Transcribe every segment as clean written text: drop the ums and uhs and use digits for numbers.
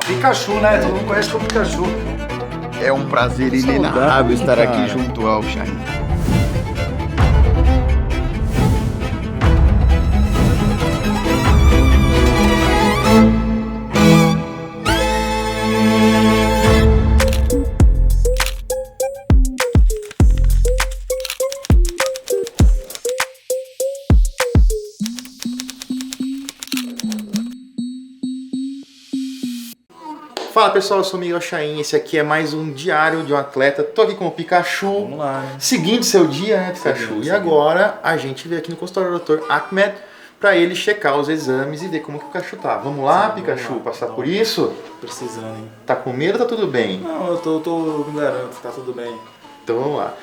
Pikachu, né? Todo mundo conhece como Pikachu. É um prazer inenarrável estar aqui junto ao Chain. Fala pessoal, eu sou o Miguel Chain, esse aqui é mais um diário de um atleta. Tô aqui com o Pikachu. Vamos lá, né? Seguindo seu dia, né, Pikachu? Seguindo. E agora a gente veio aqui no consultório do Dr. Ahmed para ele checar os exames e ver como que o Pikachu tá. Vamos lá, Sim, Pikachu, vamos lá. passar Não. por isso? Precisando, hein? Tá com medo ou tá tudo bem? Não, eu me garanto, tá tudo bem. Então vamos lá.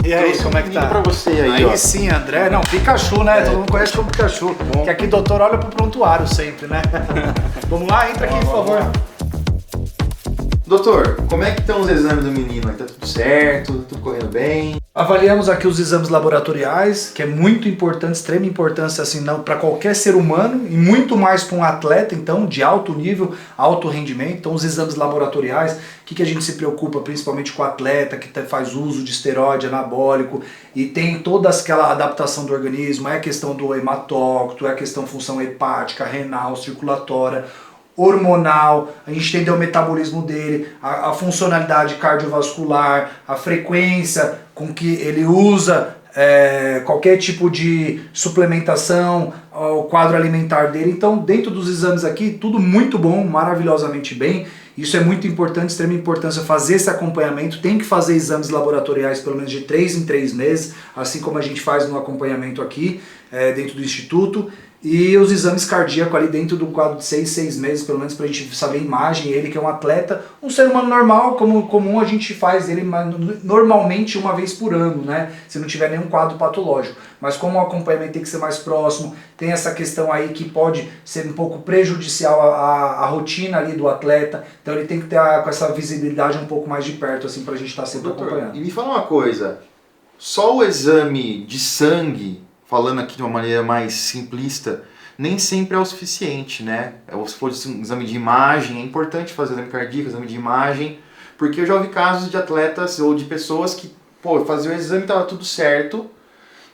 E aí, Trouxe como é que menino tá? pra você aí, Aí ó. sim, André. Não, Pikachu, né? Todo mundo conhece como Pikachu. Que aqui doutor olha pro prontuário sempre, né? Vamos lá, entra aqui, por favor. Doutor, como é que estão os exames do menino? Tá tudo certo? Tudo correndo bem? Avaliamos aqui os exames laboratoriais, que é muito importante, extrema importância assim, para qualquer ser humano e muito mais para um atleta, então, de alto nível, alto rendimento. Então, os exames laboratoriais, o que a gente se preocupa principalmente com o atleta que faz uso de esteroide anabólico e tem toda aquela adaptação do organismo, é a questão do hematócrito, é a questão função hepática, renal, circulatória, hormonal, a gente entendeu o metabolismo dele, a funcionalidade cardiovascular, a frequência com que ele usa qualquer tipo de suplementação, o quadro alimentar dele. Então, dentro dos exames aqui, tudo muito bom, maravilhosamente bem. Isso é muito importante, extrema importância fazer esse acompanhamento. Tem que fazer exames laboratoriais pelo menos de 3 em 3 meses, assim como a gente faz no acompanhamento aqui dentro do Instituto. E os exames cardíacos ali dentro do quadro de 6 meses, pelo menos pra gente saber a imagem, ele que é um atleta, um ser humano normal, como comum a gente faz ele normalmente uma vez por ano, né? Se não tiver nenhum quadro patológico. Mas como o acompanhamento tem que ser mais próximo, tem essa questão aí que pode ser um pouco prejudicial à rotina ali do atleta, então ele tem que ter com essa visibilidade um pouco mais de perto, assim, pra gente estar sempre acompanhando. E me fala uma coisa, só o exame de sangue, falando aqui de uma maneira mais simplista, nem sempre é o suficiente, né? Se for um exame de imagem, é importante fazer exame cardíaco, exame de imagem, porque eu já ouvi casos de atletas ou de pessoas que, faziam o exame e estava tudo certo,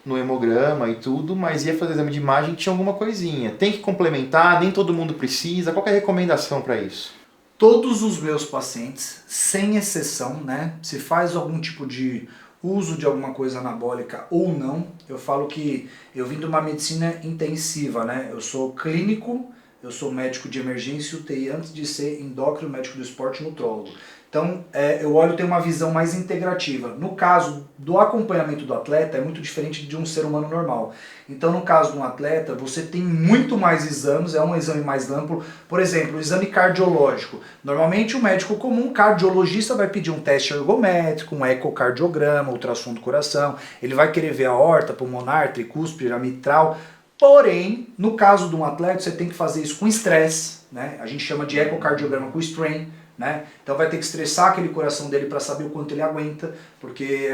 no hemograma e tudo, mas ia fazer exame de imagem e tinha alguma coisinha. Tem que complementar, nem todo mundo precisa. Qual que é a recomendação para isso? Todos os meus pacientes, sem exceção, né? Se faz algum tipo de uso de alguma coisa anabólica ou não, eu falo que eu vim de uma medicina intensiva, né? Eu sou clínico, eu sou médico de emergência e UTI antes de ser endócrino, médico do esporte, nutrólogo. Então, eu olho, tenho uma visão mais integrativa. No caso do acompanhamento do atleta, é muito diferente de um ser humano normal. Então, no caso de um atleta, você tem muito mais exames, é um exame mais amplo. Por exemplo, o exame cardiológico. Normalmente, o médico comum, cardiologista, vai pedir um teste ergométrico, um ecocardiograma, ultrassom do coração. Ele vai querer ver a aorta, pulmonar, tricúspide, a mitral. Porém, no caso de um atleta, você tem que fazer isso com estresse, né? A gente chama de ecocardiograma com strain. Né? Então vai ter que estressar aquele coração dele para saber o quanto ele aguenta, porque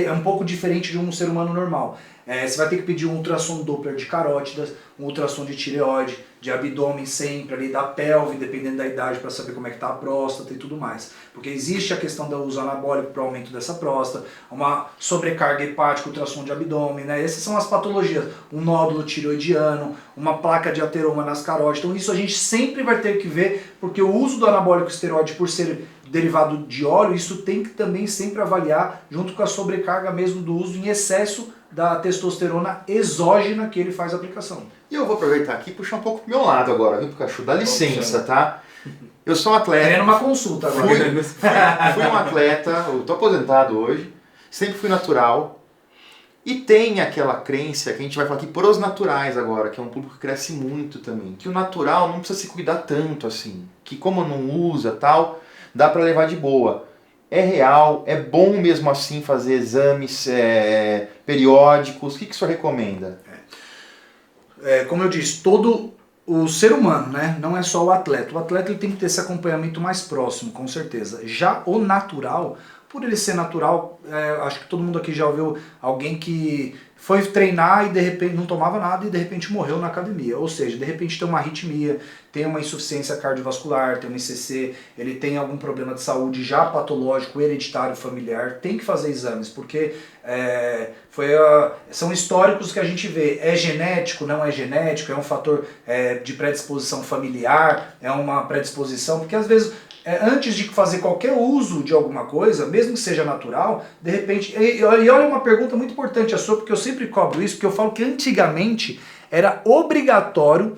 é um pouco diferente de um ser humano normal. Você vai ter que pedir um ultrassom Doppler de carótidas, um ultrassom de tireoide, de abdômen sempre, ali da pelve, dependendo da idade, para saber como é que está a próstata e tudo mais. Porque existe a questão do uso anabólico para o aumento dessa próstata, uma sobrecarga hepática, ultrassom de abdômen, né? Essas são as patologias. Um nódulo tireoidiano, uma placa de ateroma nas carótidas. Então isso a gente sempre vai ter que ver, porque o uso do anabólico esteroide, por ser derivado de óleo, isso tem que também sempre avaliar junto com a sobrecarga mesmo do uso em excesso da testosterona exógena que ele faz a aplicação. E eu vou aproveitar aqui e puxar um pouco pro meu lado agora, viu, Pikachu? Dá licença, tá? Eu sou um atleta. Querendo uma consulta agora. Fui um atleta, eu tô aposentado hoje, sempre fui natural. E tem aquela crença que a gente vai falar aqui pros naturais agora, que é um público que cresce muito também, que o natural não precisa se cuidar tanto assim, que como não usa tal, dá pra levar de boa. É real, é bom mesmo assim fazer exames periódicos, o que o senhor recomenda? Como eu disse, todo o ser humano, né? Não é só o atleta. O atleta ele tem que ter esse acompanhamento mais próximo, com certeza. Já o natural, por ele ser natural, acho que todo mundo aqui já ouviu alguém que foi treinar e de repente não tomava nada e de repente morreu na academia. Ou seja, de repente tem uma arritmia, tem uma insuficiência cardiovascular, tem um ICC, ele tem algum problema de saúde já patológico, hereditário, familiar, tem que fazer exames, porque são históricos que a gente vê. É genético, não é genético, é um fator de predisposição familiar, é uma predisposição, porque às vezes antes de fazer qualquer uso de alguma coisa, mesmo que seja natural, de repente... E olha uma pergunta muito importante a sua, porque eu sempre cobro isso, porque eu falo que antigamente era obrigatório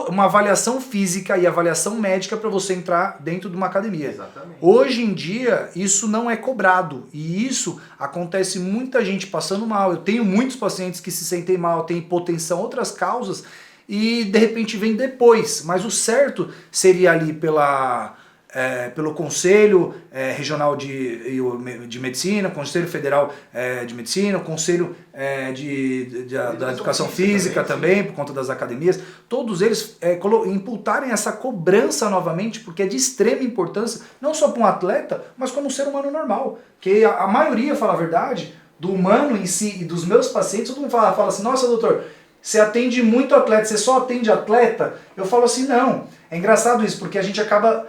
uma avaliação física e avaliação médica para você entrar dentro de uma academia. Exatamente. Hoje em dia, isso não é cobrado. E isso acontece muita gente passando mal. Eu tenho muitos pacientes que se sentem mal, têm hipotensão, outras causas, e de repente vem depois. Mas o certo seria ali pelo Conselho Regional de Medicina, Conselho Federal de Medicina, Conselho da Educação Física também, por conta das academias, todos eles imputarem essa cobrança novamente, porque é de extrema importância, não só para um atleta, mas como um ser humano normal. Que a maioria, fala a verdade, do humano em si e dos meus pacientes, todo mundo fala assim, nossa doutor, você atende muito atleta, você só atende atleta? Eu falo assim, não. É engraçado isso, porque a gente acaba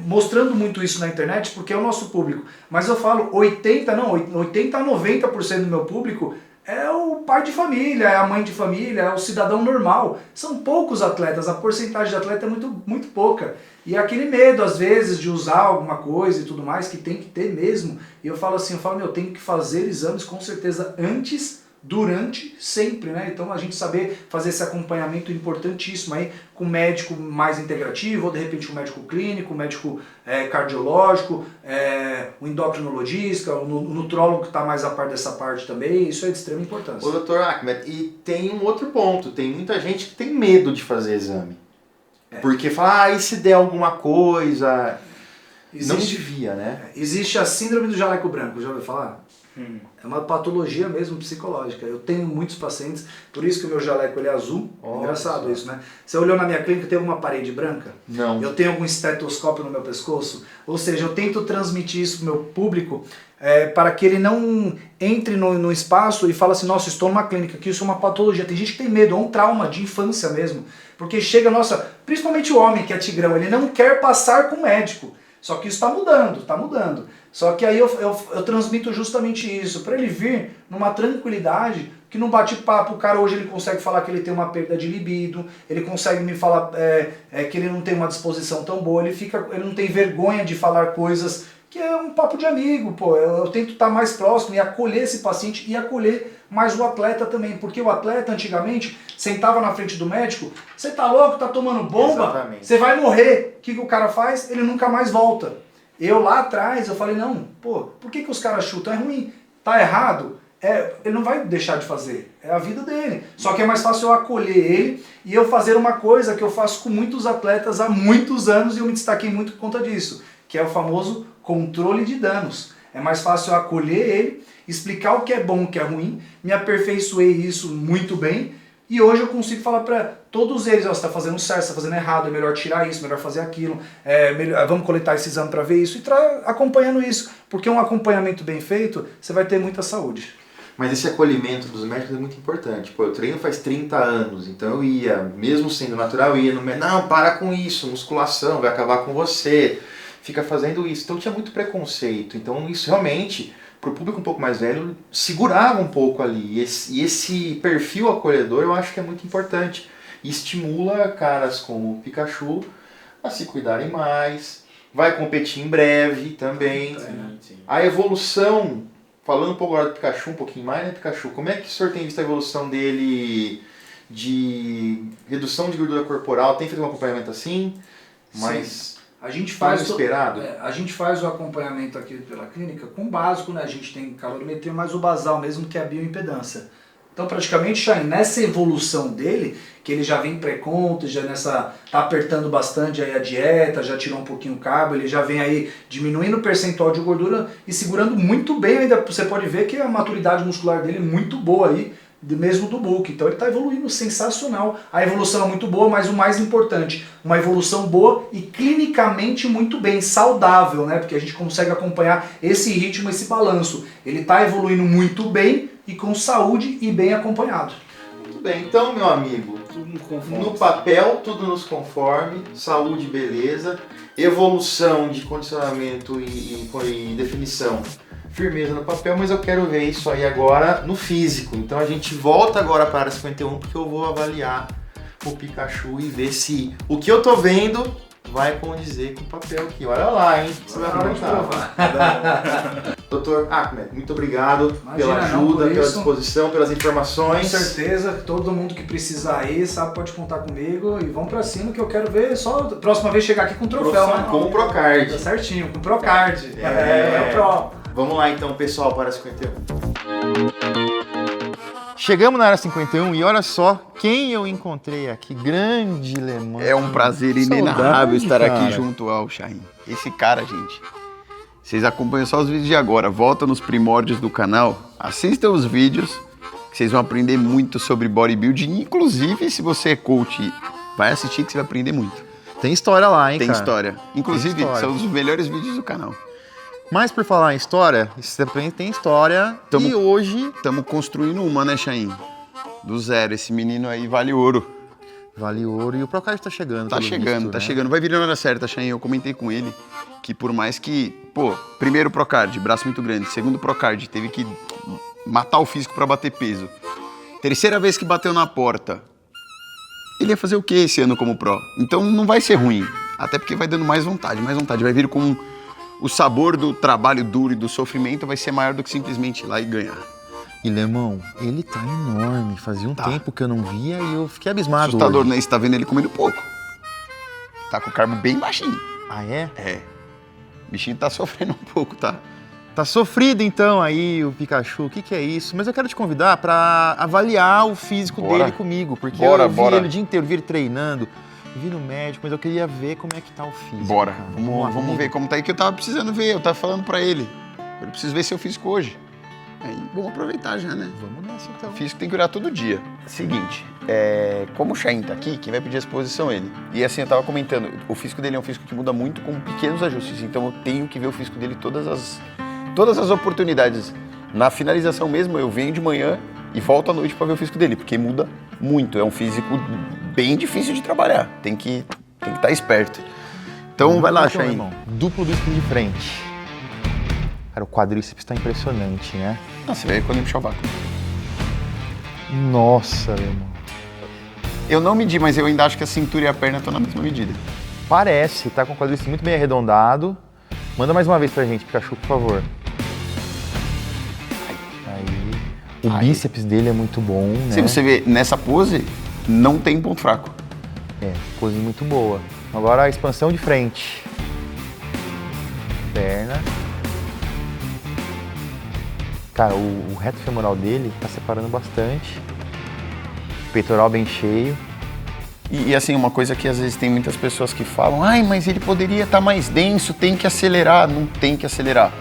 mostrando muito isso na internet, porque é o nosso público. Mas eu falo, 80 a 90% do meu público é o pai de família, é a mãe de família, é o cidadão normal. São poucos atletas, a porcentagem de atleta é muito, muito pouca. E é aquele medo, às vezes, de usar alguma coisa e tudo mais, que tem que ter mesmo. E eu falo assim, eu tenho que fazer exames com certeza antes, durante, sempre, né? Então a gente saber fazer esse acompanhamento importantíssimo aí com um médico mais integrativo, ou de repente um médico clínico, um médico cardiológico, um endocrinologista, um nutrólogo que está mais a par dessa parte também, isso é de extrema importância. Ô, Dr. Ahmed, e tem um outro ponto, tem muita gente que tem medo de fazer exame. Porque fala, e se der alguma coisa? Não devia, né? Existe a síndrome do jaleco branco, já ouviu falar? É uma patologia mesmo psicológica. Eu tenho muitos pacientes, por isso que o meu jaleco ele é azul. Engraçado isso, né? Você olhou na minha clínica, tem alguma parede branca? Não. Eu tenho algum estetoscópio no meu pescoço? Ou seja, eu tento transmitir isso para o meu público para que ele não entre no espaço e fale assim, nossa, estou numa clínica, que isso é uma patologia. Tem gente que tem medo, é um trauma de infância mesmo. Porque chega, principalmente o homem que é tigrão, ele não quer passar com o médico. Só que isso está mudando, está mudando. Só que aí eu transmito justamente isso, para ele vir numa tranquilidade, que no bate-papo o cara hoje ele consegue falar que ele tem uma perda de libido, ele consegue me falar que ele não tem uma disposição tão boa, ele não tem vergonha de falar coisas que é um papo de amigo, pô. Eu tento estar mais próximo e acolher esse paciente e acolher mais o atleta também, porque o atleta antigamente sentava na frente do médico, você tá louco, tá tomando bomba, Exatamente. Você vai morrer. O que o cara faz? Ele nunca mais volta. Eu lá atrás, eu falei, não, pô, por que os caras chutam? É ruim, tá errado, ele não vai deixar de fazer, é a vida dele. Só que é mais fácil eu acolher ele e eu fazer uma coisa que eu faço com muitos atletas há muitos anos e eu me destaquei muito por conta disso, que é o famoso controle de danos. É mais fácil eu acolher ele, explicar o que é bom, o que é ruim, me aperfeiçoei isso muito bem, e hoje eu consigo falar para todos eles, você está fazendo certo, você está fazendo errado, é melhor tirar isso, melhor fazer aquilo, vamos coletar esse exame para ver isso, e acompanhando isso, porque um acompanhamento bem feito, você vai ter muita saúde. Mas esse acolhimento dos médicos é muito importante. Pô, eu treino faz 30 anos, então eu ia, mesmo sendo natural, eu ia no médico, não, para com isso, musculação, vai acabar com você, fica fazendo isso. Então tinha muito preconceito, então isso realmente... para o público um pouco mais velho, segurava um pouco ali. E esse perfil acolhedor eu acho que é muito importante. E estimula caras como o Pikachu a se cuidarem mais. Vai competir em breve também. Sim. A evolução, falando um pouco agora do Pikachu, um pouquinho mais, né, Pikachu? Como é que o senhor tem visto a evolução dele de redução de gordura corporal? Tem feito um acompanhamento assim? Mas... A gente faz esperado. A gente faz o acompanhamento aqui pela clínica com o básico, né? A gente tem calorimetria, mas o basal mesmo, que é a bioimpedância. Então, praticamente, já nessa evolução dele, que ele já vem pré-conta, já tá apertando bastante aí a dieta, já tirou um pouquinho o carbo, ele já vem aí diminuindo o percentual de gordura e segurando muito bem ainda. Você pode ver que a maturidade muscular dele é muito boa aí, mesmo do bulk. Então ele está evoluindo sensacional. A evolução é muito boa, mas o mais importante, uma evolução boa e clinicamente muito bem, saudável, né? Porque a gente consegue acompanhar esse ritmo, esse balanço. Ele está evoluindo muito bem, e com saúde e bem acompanhado. Muito bem, então, meu amigo, no papel, tudo nos conforme, saúde, beleza, evolução de condicionamento e definição, firmeza no papel, mas eu quero ver isso aí agora no físico. Então a gente volta agora para a área 51, porque eu vou avaliar o Pikachu e ver se o que eu tô vendo vai condizer com o papel aqui. Olha lá, hein? Você vai aproveitar. Doutor Ahmed, muito obrigado pela ajuda, pela disposição, pelas informações. Com certeza, todo mundo que precisar aí, sabe, pode contar comigo e vamos pra cima que eu quero ver só a próxima vez chegar aqui com troféu, né? Com o Procard. Tá certinho, com o Procard. É o Pro. Vamos lá então, pessoal, para a 51. Chegamos na área 51 e olha só quem eu encontrei aqui. Grande Lemão. É um prazer inenarrável estar aqui junto ao Shahin. Esse cara, gente, vocês acompanham só os vídeos de agora. Volta nos primórdios do canal, assistam os vídeos, que vocês vão aprender muito sobre bodybuilding. Inclusive, se você é coach, vai assistir que você vai aprender muito. Tem história lá, hein, Tem cara? história. Inclusive, Tem história. são os melhores vídeos do canal. Mas por falar em história, isso também tem história. E hoje Estamos construindo uma, né, Shahin? Do zero. Esse menino aí vale ouro. vale ouro e o Procard tá chegando. Tá chegando, visto, tá né? chegando. Vai vir na hora certa, Shahin. Eu comentei com ele que por mais que... Pô, primeiro Procard, braço muito grande. Segundo Procard, teve que matar o físico pra bater peso. Terceira vez que bateu na porta. Ele ia fazer o que esse ano como Pro? Então não vai ser ruim. Até porque vai dando mais vontade, mais vontade. Vai vir com... O sabor do trabalho duro e do sofrimento vai ser maior do que simplesmente ir lá e ganhar. E Lemão, ele tá enorme. Fazia um tempo que eu não via e eu fiquei abismado. Assustador, hoje. né? Você tá vendo ele comendo pouco. Tá com o carbo bem baixinho. Ah, é? É. O bichinho tá sofrendo um pouco, tá? Tá sofrido então aí o Pikachu, o que que é isso? Mas eu quero te convidar pra avaliar o físico Bora. dele comigo, porque Bora, eu vi bora. ele o dia inteiro, vi ele treinando, vi no médico, mas eu queria ver como é que tá o físico. Bora. cara. Vamos ver como tá aí, que eu tava precisando ver. Eu tava falando pra ele. Eu preciso ver seu físico hoje. Aí, vamos aproveitar já, né? Vamos nessa então. O físico tem que olhar todo dia. Seguinte, como o Shahin tá aqui, quem vai pedir a exposição é ele. E assim, eu tava comentando, o físico dele é um físico que muda muito com pequenos ajustes. Então eu tenho que ver o físico dele todas as oportunidades. Na finalização mesmo, eu venho de manhã e volto à noite pra ver o físico dele, porque muda muito. É um físico bem difícil de trabalhar. Tem que estar esperto. Então vai lá, Então, Shahin. irmão, duplo do spin de frente. Cara, o quadríceps tá impressionante, né? Não, você vai quando eu puxar o vácuo. Nossa, irmão. Eu não medi, mas eu ainda acho que a cintura e a perna estão na mesma medida. Parece, tá com o quadríceps muito bem arredondado. Manda mais uma vez pra gente, Pikachu, por favor. Aí. O bíceps dele é muito bom, né? Se você vê nessa pose, não tem ponto fraco. É, pose muito boa. Agora a expansão de frente. Perna. Cara, o reto femoral dele tá separando bastante. Peitoral bem cheio. E assim, uma coisa que às vezes tem muitas pessoas que falam, ai, mas ele poderia estar mais denso, tem que acelerar. Não tem que acelerar.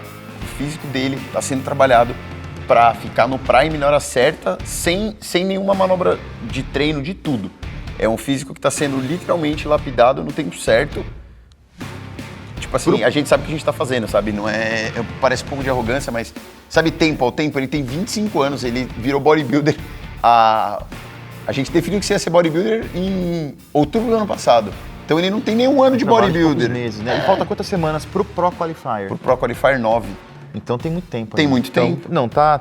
O físico dele está sendo trabalhado para ficar no prime na hora certa, sem nenhuma manobra de treino, de tudo. É um físico que está sendo literalmente lapidado no tempo certo. Tipo assim, a gente sabe o que a gente tá fazendo, sabe? Não é... Parece um pouco de arrogância, mas... Sabe, tempo ao tempo? Ele tem 25 anos, ele virou bodybuilder. A gente definiu que você ia ser bodybuilder em outubro do ano passado. Então ele não tem nenhum ano de Trabalho bodybuilder. poucos meses, né? E falta quantas semanas pro Pro Qualifier? Pro Pro Qualifier 9. Então tem muito tempo. Tem aí. muito Então, tempo. Não, tá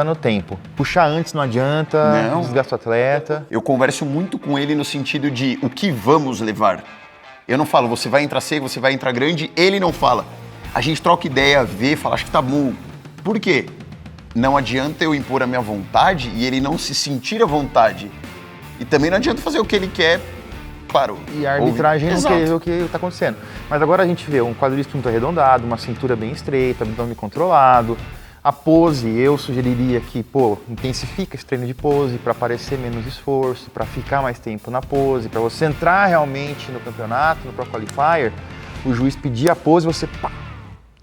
no tempo. Puxar antes não adianta, Não. desgasta o atleta. Eu converso muito com ele no sentido de o que vamos levar. Eu não falo, você vai entrar seco, você vai entrar grande. Ele não fala. A gente troca ideia, vê, fala, acho que tá bom. Por quê? Não adianta eu impor a minha vontade e ele não se sentir à vontade. E também não adianta fazer o que ele quer, claro. E a arbitragem não Exato. quer ver o que está acontecendo. Mas agora a gente vê um quadríceps muito arredondado, uma cintura bem estreita, abdômen controlado. A pose, eu sugeriria que, intensifica esse treino de pose para aparecer menos esforço, para ficar mais tempo na pose, para você entrar realmente no campeonato, no Pro Qualifier, o juiz pedir a pose, você pá,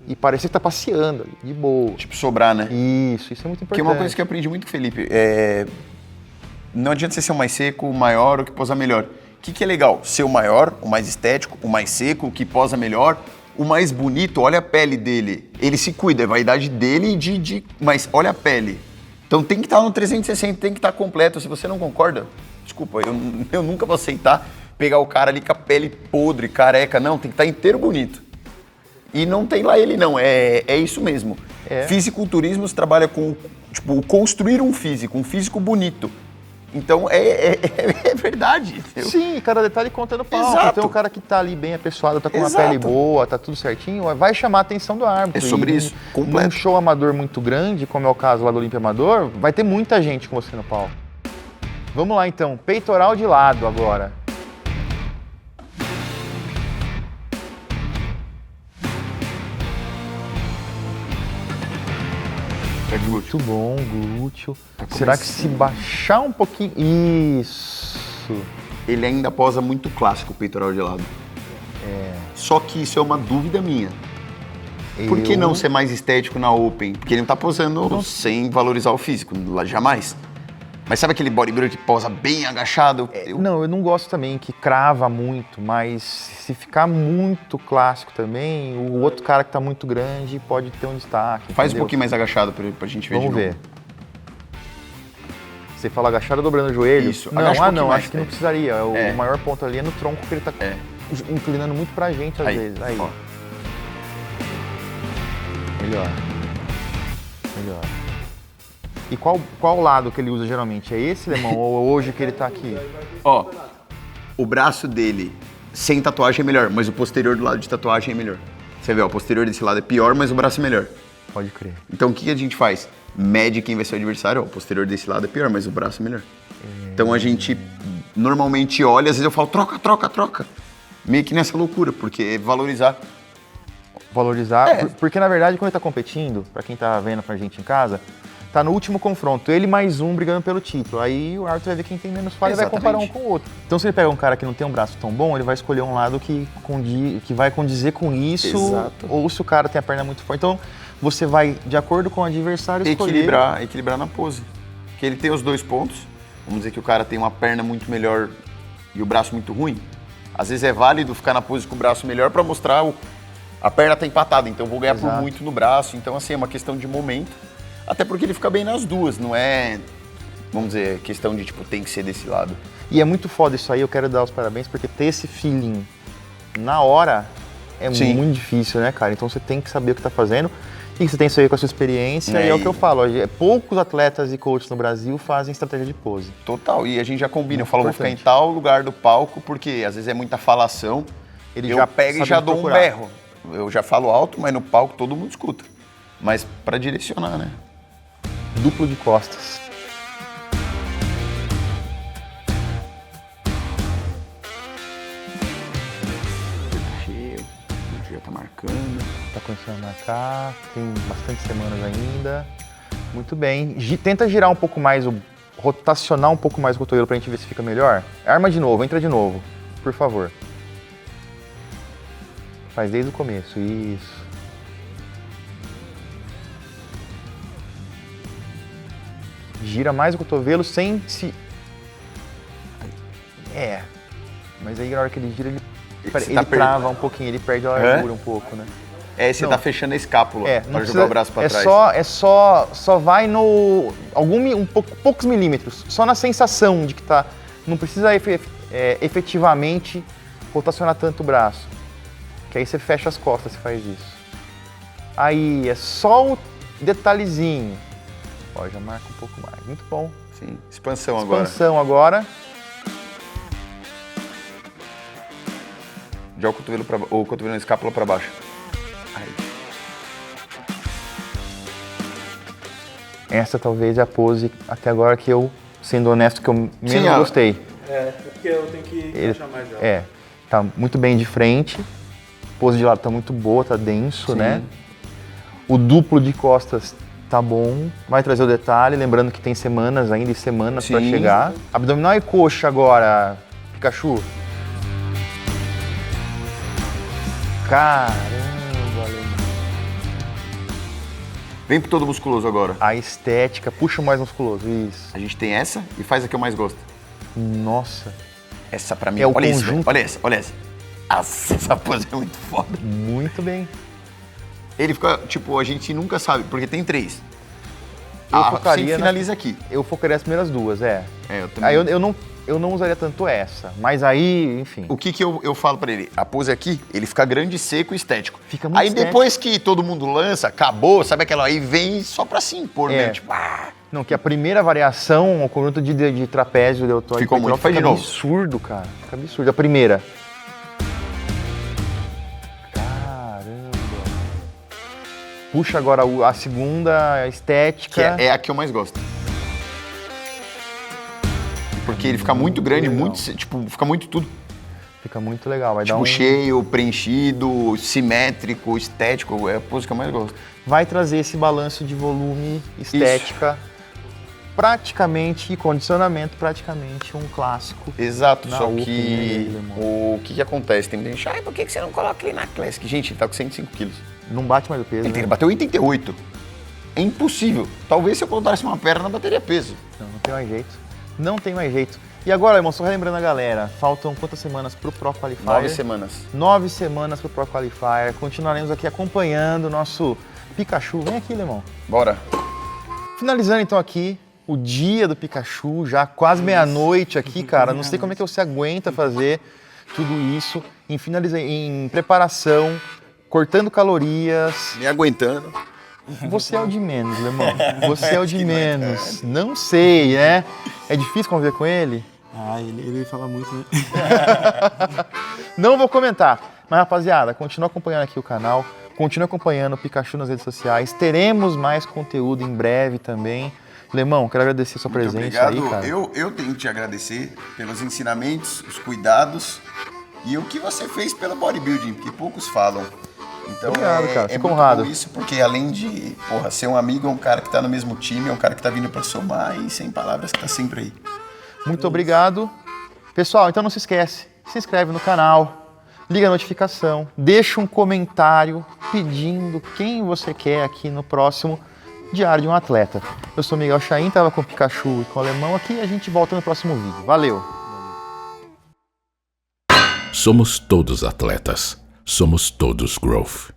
e parecer que tá passeando ali, de boa. Tipo, sobrar, né? Isso é muito importante. Que é uma coisa que eu aprendi muito com o Felipe. Não adianta você ser o mais seco, o maior, o que posa melhor. O que é legal? Ser o maior, o mais estético, o mais seco, o que posa melhor, o mais bonito. Olha a pele dele. Ele se cuida, é vaidade dele, mas olha a pele. Então tem que estar no 360, tem que estar completo. Se você não concorda, desculpa, eu nunca vou aceitar pegar o cara ali com a pele podre, careca. Não, tem que estar inteiro bonito. E não tem lá ele não, é isso mesmo. Fisiculturismo se trabalha com, tipo, construir um físico bonito. Então é verdade. Entendeu? Sim, cada detalhe conta no palco. Exato. Então o cara que tá ali bem apessoado, tá com uma Exato. pele boa, tá tudo certinho, vai chamar a atenção do árbitro. É sobre E isso, num completo. show amador muito grande, como é o caso lá do Olímpia Amador, vai ter muita gente com você no palco. Vamos lá então, peitoral de lado agora. Muito bom, glúteo. Será que se baixar um pouquinho... Isso. Ele ainda posa muito clássico o peitoral de lado. Só que isso é uma dúvida minha. Por que não ser mais estético na Open? Porque ele não tá posando sem valorizar o físico, lá jamais. Mas sabe aquele bodybuilder que posa bem agachado? Não, eu não gosto também que crava muito, mas se ficar muito clássico também, o outro cara que tá muito grande pode ter um destaque. Faz um entendeu? pouquinho mais agachado pra gente ver Vamos de novo. ver. Você fala agachado dobrando o joelho? Isso, Não, agacha um pouquinho mais, acho que não precisaria. O É. maior ponto ali é no tronco que ele tá inclinando muito pra gente às Aí, vezes. Aí. ó. Melhor. Melhor. E qual lado que ele usa geralmente? É esse, Lemão? Ou hoje que ele tá aqui? Ó, o braço dele sem tatuagem é melhor, mas o posterior do lado de tatuagem é melhor. Você vê, ó, o posterior desse lado é pior, mas o braço é melhor. Pode crer. Então o que a gente faz? Mede quem vai ser o adversário, ó, o posterior desse lado é pior, mas o braço é melhor. Então a gente normalmente olha, às vezes eu falo, troca. Meio que nessa loucura, porque é valorizar. Valorizar, porque na verdade quando ele tá competindo, pra quem tá vendo pra gente em casa, tá no último confronto, ele mais um brigando pelo título. Aí o árbitro vai ver quem tem menos falha e vai comparar um com o outro. Então se ele pega um cara que não tem um braço tão bom, ele vai escolher um lado que vai condizer com isso, Exato. ou se o cara tem a perna muito forte. Então você vai, de acordo com o adversário, escolher... Equilibrar na pose. Porque ele tem os dois pontos. Vamos dizer que o cara tem uma perna muito melhor e o braço muito ruim. Às vezes é válido ficar na pose com o braço melhor pra mostrar a perna tá empatada, então eu vou ganhar por muito no braço. Então assim, é uma questão de momento. Até porque ele fica bem nas duas, não é, vamos dizer, questão de tipo, tem que ser desse lado. E é muito foda isso aí, eu quero dar os parabéns, porque ter esse feeling na hora é Sim. muito difícil, né, cara? Então você tem que saber o que tá fazendo. E você tem isso aí com a sua experiência, e é o que eu falo, poucos atletas e coaches no Brasil fazem estratégia de pose. Total, e a gente já combina, eu Muito falo, vou ficar em importante. tal lugar do palco, porque às vezes é muita falação, Ele eu já pego e sabe já onde dou procurar. um berro. Eu já falo alto, mas no palco todo mundo escuta. Mas pra direcionar, né? Duplo de costas. Cheio, o dia tá marcando. Tá começando a marcar, tem bastante semanas ainda. Muito bem. Tenta girar um pouco mais, rotacionar um pouco mais o cotovelo pra gente ver se fica melhor. Arma de novo, entra de novo, por favor. Faz desde o começo, isso. Gira mais o cotovelo sem se... Mas aí na hora que ele gira, ele trava um pouquinho, ele perde a largura um pouco, né? Você tá fechando a escápula não pra precisa- jogar o braço pra trás. Só vai no poucos milímetros, só na sensação de que tá. Não precisa efetivamente rotacionar tanto o braço. Que aí você fecha as costas, você faz isso. Aí é só o detalhezinho. Ó, já marca um pouco mais. Muito bom. Sim, expansão agora. Joga o cotovelo na escápula pra baixo. Aí. Essa talvez é a pose até agora que eu, sendo honesto, que eu menos Sim, gostei. É porque eu tenho que encaixar mais ela. Tá muito bem de frente. Pose de lado tá muito boa, tá denso, né? O duplo de costas tá bom. Vai trazer o detalhe, lembrando que tem semanas ainda e semanas pra Sim. chegar. Abdominal e coxa agora, Pikachu. Caramba, Alemão. Vem pro todo musculoso agora. A estética, puxa o mais musculoso, isso. A gente tem essa e faz a que eu mais gosto. Nossa, Essa pra mim, É o olha isso, conjunto. olha essa. Nossa, essa pose é muito foda. muito bem. Ele fica, tipo, a gente nunca sabe, porque tem 3. sempre finaliza aqui. Eu focaria as primeiras duas, eu também. Aí eu não usaria tanto essa, mas aí, enfim. O que eu falo pra ele? A pose aqui, ele fica grande, seco e estético. Fica muito estético. Depois que todo mundo lança, acabou, sabe aquela aí vem só pra se impor, né? Tipo, Não, que a primeira variação, o conjunto de trapézio, deltóide, ficou muito, faz de novo. Absurdo, cara. Fica absurdo. A primeira. Caramba. Puxa agora a segunda, a estética. Que é a que eu mais gosto. Porque ele fica muito grande, fica muito tudo. Fica muito legal. Vai tipo, dar cheio, preenchido, simétrico, estético. É a pose que eu mais gosto. Vai trazer esse balanço de volume, estética, praticamente, e condicionamento, praticamente um clássico. Exato, só UP, que né, o que acontece? Tem muita gente, por que você não coloca ele na Classic? Gente, ele tá com 105 quilos. Não bate mais o peso. Ele tem que bater 88. É impossível. Talvez se eu colocasse uma perna, bateria peso. Não tem mais jeito. Não tem mais jeito. E agora, irmão, só relembrando a galera, faltam quantas semanas pro Pro Qualifier? 9 semanas. 9 semanas pro Pro Qualifier. Continuaremos aqui acompanhando o nosso Pikachu. Vem aqui, Lemão. Bora. Finalizando então aqui o dia do Pikachu, já quase meia-noite aqui, cara. Não sei como é que você aguenta fazer tudo isso em preparação, cortando calorias. Me aguentando. Você é o de menos, Lemão. Você é o de menos. Não sei, né? É difícil conviver com ele? Ele fala muito, né? Não vou comentar. Mas, rapaziada, continua acompanhando aqui o canal. Continua acompanhando o Pikachu nas redes sociais. Teremos mais conteúdo em breve também. Lemão, quero agradecer a sua presença aí, cara. Eu tenho que te agradecer pelos ensinamentos, os cuidados e o que você fez pelo bodybuilding, que poucos falam. Então, obrigado, cara. Fico muito honrado. bom isso, porque além de ser um amigo, é um cara que tá no mesmo time, é um cara que tá vindo pra somar e sem palavras que tá sempre aí. Muito obrigado. Pessoal, então não se esquece, se inscreve no canal, liga a notificação, deixa um comentário pedindo quem você quer aqui no próximo Diário de um Atleta. Eu sou Miguel Chain, tava com o Pikachu e com o Alemão aqui e a gente volta no próximo vídeo. Valeu! Somos todos atletas. Somos todos growth.